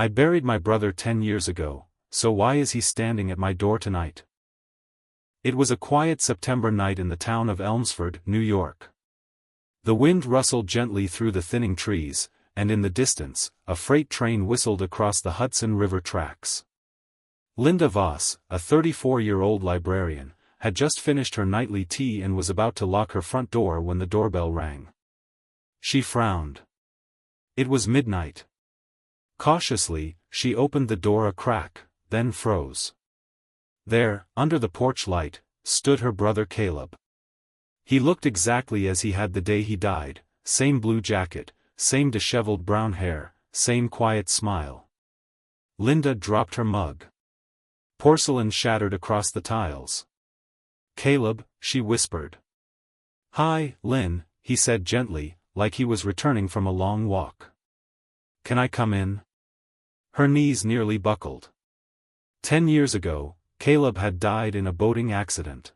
I buried my brother 10 years ago, so why is he standing at my door tonight? It was a quiet September night in the town of Elmsford, New York. The wind rustled gently through the thinning trees, and in the distance, a freight train whistled across the Hudson River tracks. Linda Voss, a 34-year-old librarian, had just finished her nightly tea and was about to lock her front door when the doorbell rang. She frowned. It was midnight. Cautiously, she opened the door a crack, then froze. There, under the porch light, stood her brother Caleb. He looked exactly as he had the day he died, same blue jacket, same disheveled brown hair, same quiet smile. Linda dropped her mug. Porcelain shattered across the tiles. "Caleb," she whispered. "Hi, Lynn," he said gently, like he was returning from a long walk. "Can I come in?" Her knees nearly buckled. 10 years ago, Caleb had died in a boating accident.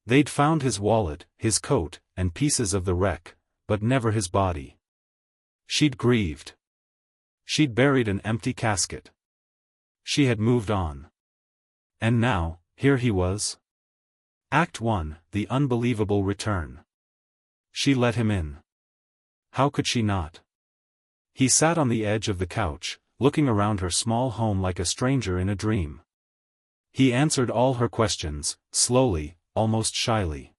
They'd found his wallet, his coat, and pieces of the wreck, but never his body. She'd grieved. She'd buried an empty casket. She had moved on. And now, here he was. Act 1, the unbelievable return. She let him in. How could she not? He sat on the edge of the couch, looking around her small home like a stranger in a dream. He answered all her questions, slowly, almost shyly.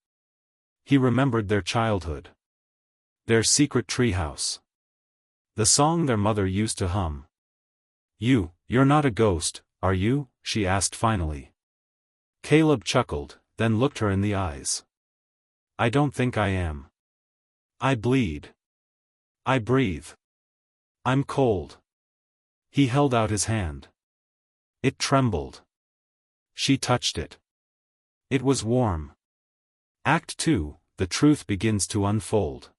He remembered their childhood. Their secret treehouse. The song their mother used to hum. You're not a ghost, are you?" she asked finally. Caleb chuckled, then looked her in the eyes. "I don't think I am. I bleed. I breathe. I'm cold." He held out his hand. It trembled. She touched it. It was warm. Act 2, the truth begins to unfold.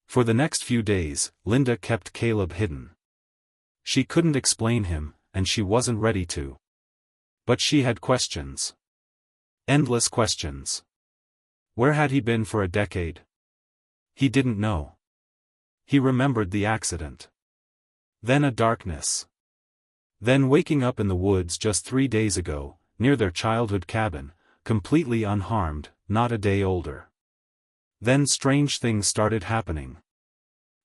For the next few days, Linda kept Caleb hidden. She couldn't explain him, and she wasn't ready to. But she had questions. Endless questions. Where had he been for a decade? He didn't know. He remembered the accident. Then a darkness. Then waking up in the woods just 3 days ago, near their childhood cabin, completely unharmed, not a day older. Then strange things started happening.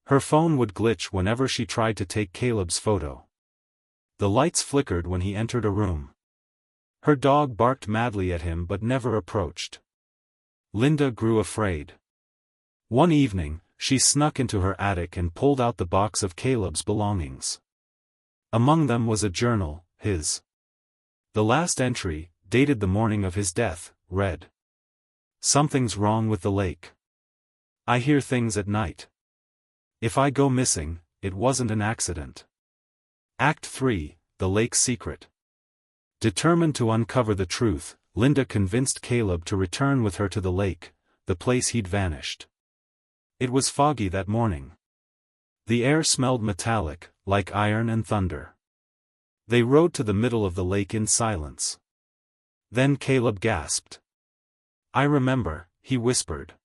Her phone would glitch whenever she tried to take Caleb's photo. The lights flickered when he entered a room. Her dog barked madly at him but never approached. Linda grew afraid. One evening, she snuck into her attic and pulled out the box of Caleb's belongings. Among them was a journal, his. The last entry, dated the morning of his death, read: "Something's wrong with the lake. I hear things at night. If I go missing, it wasn't an accident." Act 3, the lake's secret. Determined to uncover the truth, Linda convinced Caleb to return with her to the lake, the place he'd vanished. It was foggy that morning. The air smelled metallic, like iron and thunder. They rode to the middle of the lake in silence. Then Caleb gasped. "I remember," he whispered.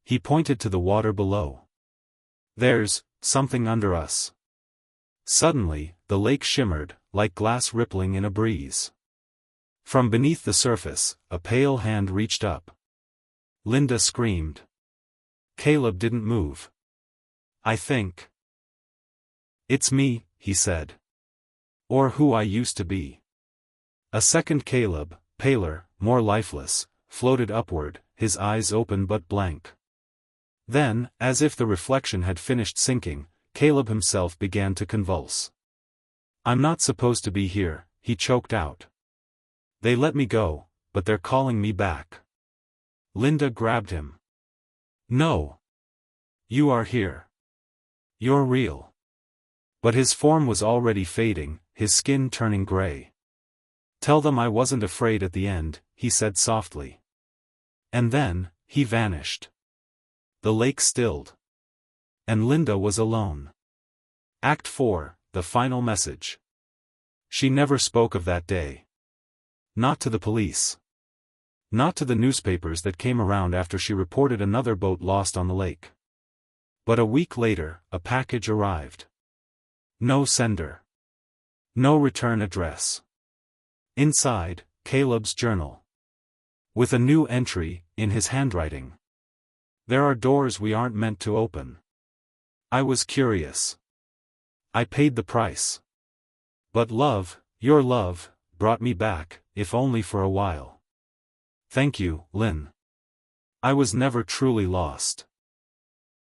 He pointed to the water below. "There's something under us." Suddenly, the lake shimmered, like glass rippling in a breeze. From beneath the surface, a pale hand reached up. Linda screamed. Caleb didn't move. "I think it's me," he said. "Or who I used to be." A second Caleb, paler, more lifeless, floated upward, his eyes open but blank. Then, as if the reflection had finished sinking, Caleb himself began to convulse. "I'm not supposed to be here," he choked out. "They let me go, but they're calling me back." Linda grabbed him. "No. You are here. You're real." But his form was already fading, his skin turning gray. "Tell them I wasn't afraid at the end," he said softly. And then, he vanished. The lake stilled. And Linda was alone. Act 4, the final message. She never spoke of that day. Not to the police. Not to the newspapers that came around after she reported another boat lost on the lake. But a week later, a package arrived. No sender. No return address. Inside, Caleb's journal. With a new entry, in his handwriting. There are doors we aren't meant to open. I was curious. I paid the price. But love, your love, brought me back, if only for a while. Thank you, Lynn. I was never truly lost.